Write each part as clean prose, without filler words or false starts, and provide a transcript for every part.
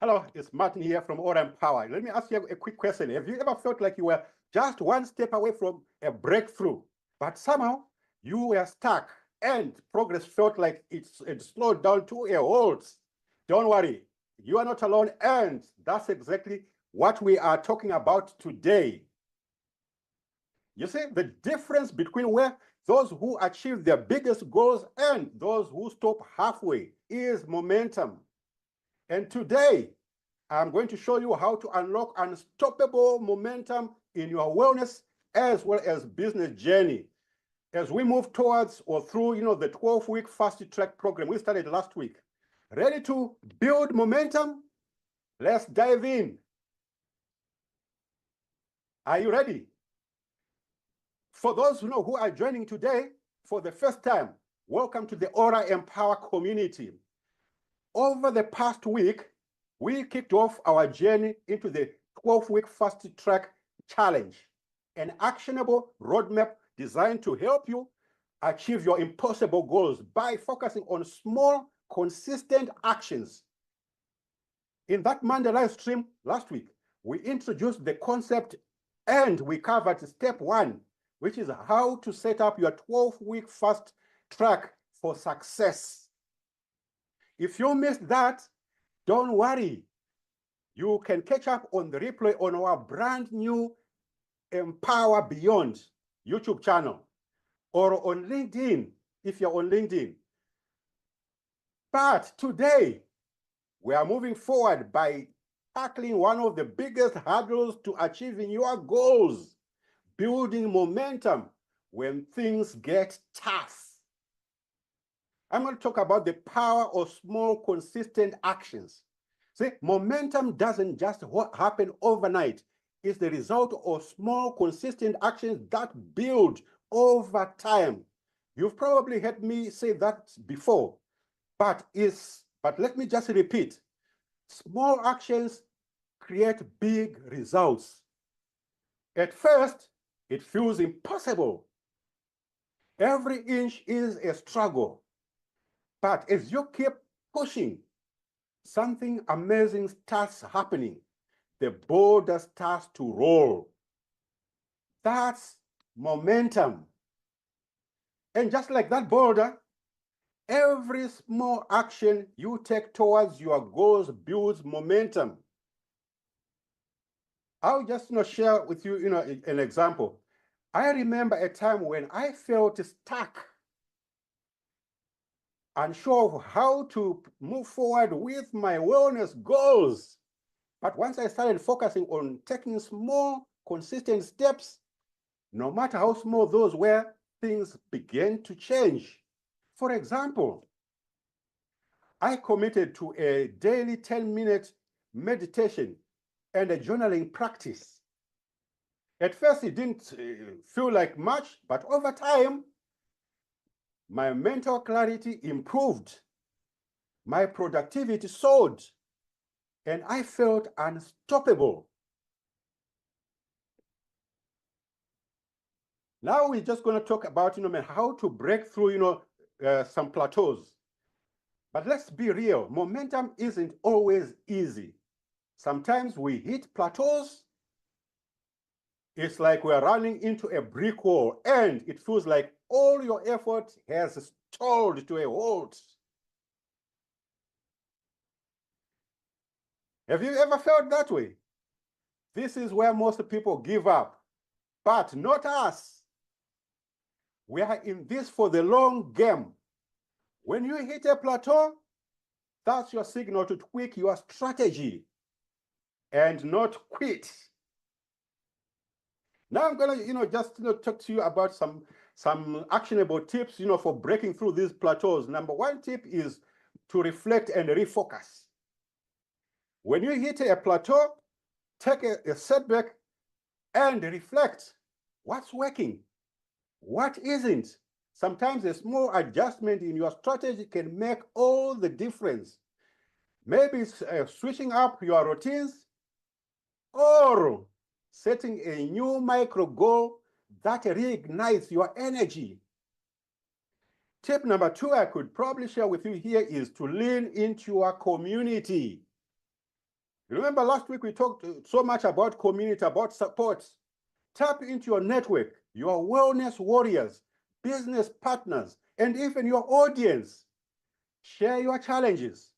Hello, it's Martin here from Aura Power. Let me ask you a quick question. Have you ever felt like you were just one step away from a breakthrough, but somehow you were stuck and progress felt like it slowed down to a halt? Don't worry, you are not alone, and that's exactly what we are talking about today. You see, the difference between where those who achieve their biggest goals and those who stop halfway is momentum. And today, I'm going to show you how to unlock unstoppable momentum in your wellness as well as business journey. As we move towards or through, the 12-week fast track program we started last week. Ready to build momentum? Let's dive in. Are you ready? For those who are joining today for the first time, welcome to the Aura Empower community. Over the past week, we kicked off our journey into the 12-week fast track challenge, an actionable roadmap designed to help you achieve your impossible goals by focusing on small, consistent actions. In that Monday live stream last week, we introduced the concept and we covered step 1, which is how to set up your 12-week fast track for success. If you missed that, don't worry. You can catch up on the replay on our brand new Empower Beyond YouTube channel or on LinkedIn if you're on LinkedIn. But today, we are moving forward by tackling one of the biggest hurdles to achieving your goals, building momentum when things get tough. I'm going to talk about the power of small, consistent actions. See, momentum doesn't just happen overnight. It's the result of small, consistent actions that build over time. You've probably heard me say that before, but let me just repeat. Small actions create big results. At first, it feels impossible. Every inch is a struggle. But as you keep pushing, something amazing starts happening. The boulder starts to roll. That's momentum. And just like that boulder, every small action you take towards your goals builds momentum. I'll just share with you, an example. I remember a time when I felt stuck, unsure of how to move forward with my wellness goals. But once I started focusing on taking small, consistent steps, no matter how small those were, things began to change. For example, I committed to a daily 10-minute meditation and a journaling practice. At first, it didn't feel like much, but over time, my mental clarity improved, my productivity soared, and I felt unstoppable. Now we're just going to talk about, how to break through, some plateaus. But let's be real, momentum isn't always easy. Sometimes we hit plateaus. It's like we're running into a brick wall and it feels like all your effort has stalled to a halt. Have you ever felt that way? This is where most people give up, but not us. We are in this for the long game. When you hit a plateau, that's your signal to tweak your strategy and not quit. Now I'm gonna, just talk to you about some actionable tips, for breaking through these plateaus. Number 1 tip is to reflect and refocus. When you hit a plateau, take a setback and reflect. What's working? What isn't? Sometimes a small adjustment in your strategy can make all the difference. Maybe it's switching up your routines or setting a new micro goal that reignites your energy. Tip number 2 I could probably share with you here is to lean into your community. Remember last week we talked so much about community, about support. Tap into your network, your wellness warriors, business partners, and even your audience. Share your challenges,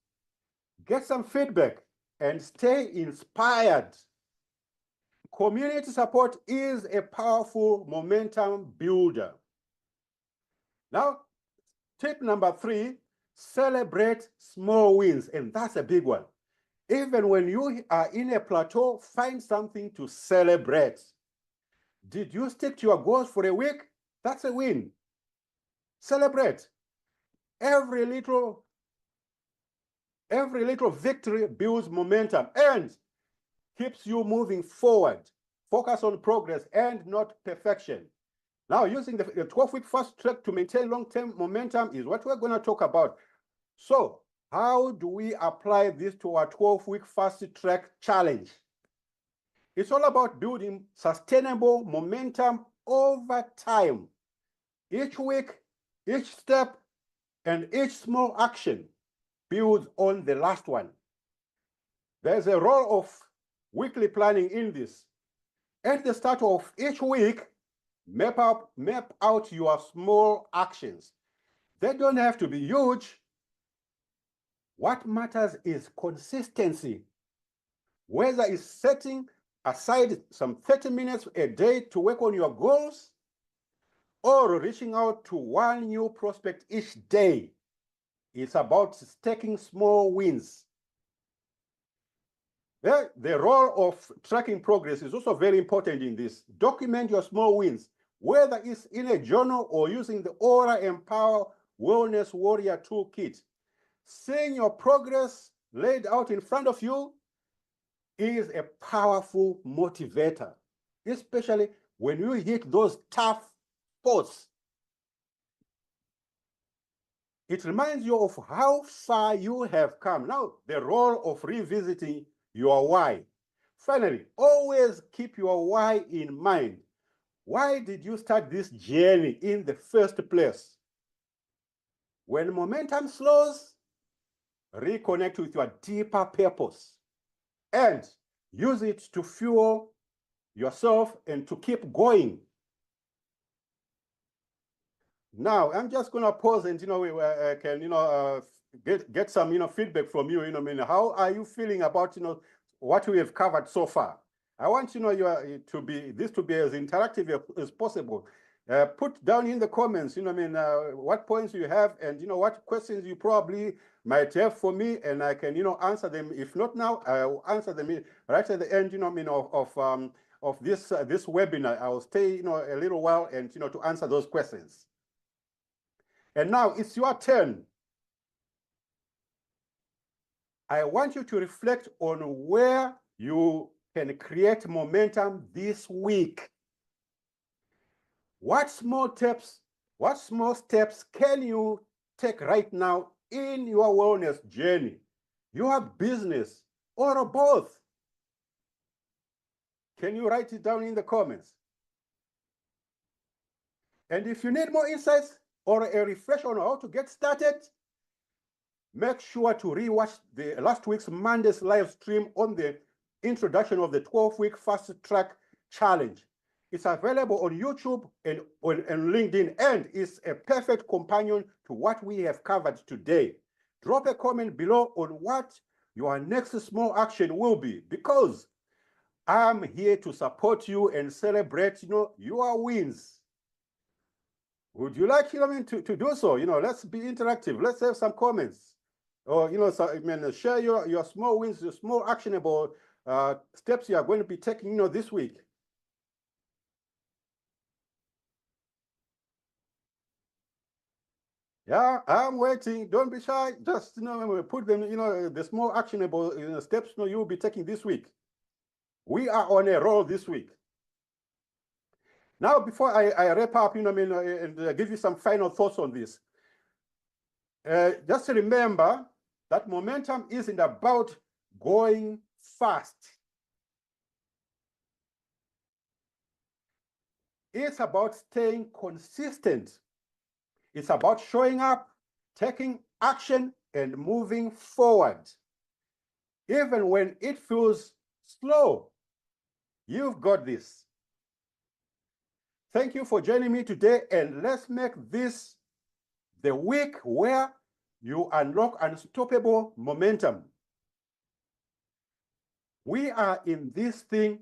get some feedback, and stay inspired. Community support is a powerful momentum builder. Now, tip number 3, celebrate small wins, and that's a big one. Even when you are in a plateau, find something to celebrate. Did you stick to your goals for a week? That's a win. Celebrate. Every little victory builds momentum and keeps you moving forward. Focus on progress and not perfection. Now, using the 12-week fast track to maintain long-term momentum is what we're going to talk about. So, how do we apply this to our 12-week fast track challenge? It's all about building sustainable momentum over time. Each week, each step, and each small action builds on the last one. There's a role of weekly planning in this. At the start of each week, map out your small actions. They don't have to be huge. What matters is consistency. Whether it's setting aside some 30 minutes a day to work on your goals or reaching out to one new prospect each day, it's about taking small wins. The role of tracking progress is also very important in this. Document your small wins, whether it's in a journal or using the Aura Empower Wellness Warrior Toolkit. Seeing your progress laid out in front of you is a powerful motivator, especially when you hit those tough spots. It reminds you of how far you have come. Now, the role of revisiting your why. Finally, always keep your why in mind. Why did you start this journey in the first place? When momentum slows, reconnect with your deeper purpose and use it to fuel yourself and to keep going. Now, I'm just going to pause and, we can, get some, feedback from you. How are you feeling about, what we have covered so far? I want, this to be as interactive as possible. Put down in the comments, what points you have and, what questions you probably might have for me, and I can, answer them. If not now, I will answer them right at the end, of this webinar. I will stay, a little while and, to answer those questions. And now it's your turn. I want you to reflect on where you can create momentum this week. What small steps can you take right now in your wellness journey, your business, or both? Can you write it down in the comments? And if you need more insights or a refresh on how to get started, make sure to rewatch the last week's Monday's live stream on the introduction of the 12-week fast track challenge. It's available on YouTube and on LinkedIn, and is a perfect companion to what we have covered today. Drop a comment below on what your next small action will be, because I'm here to support you and celebrate, your wins. Would you like, to do so? Let's be interactive. Let's have some comments. Or, share your small wins, your small actionable steps you are going to be taking, this week. Yeah, I'm waiting. Don't be shy. Just, put them, the small actionable steps you'll be taking this week. We are on a roll this week. Now, before I wrap up, and give you some final thoughts on this, just remember that momentum isn't about going fast. It's about staying consistent. It's about showing up, taking action, and moving forward. even when it feels slow. You've got this. Thank you for joining me today, and let's make this the week where you unlock unstoppable momentum. We are in this thing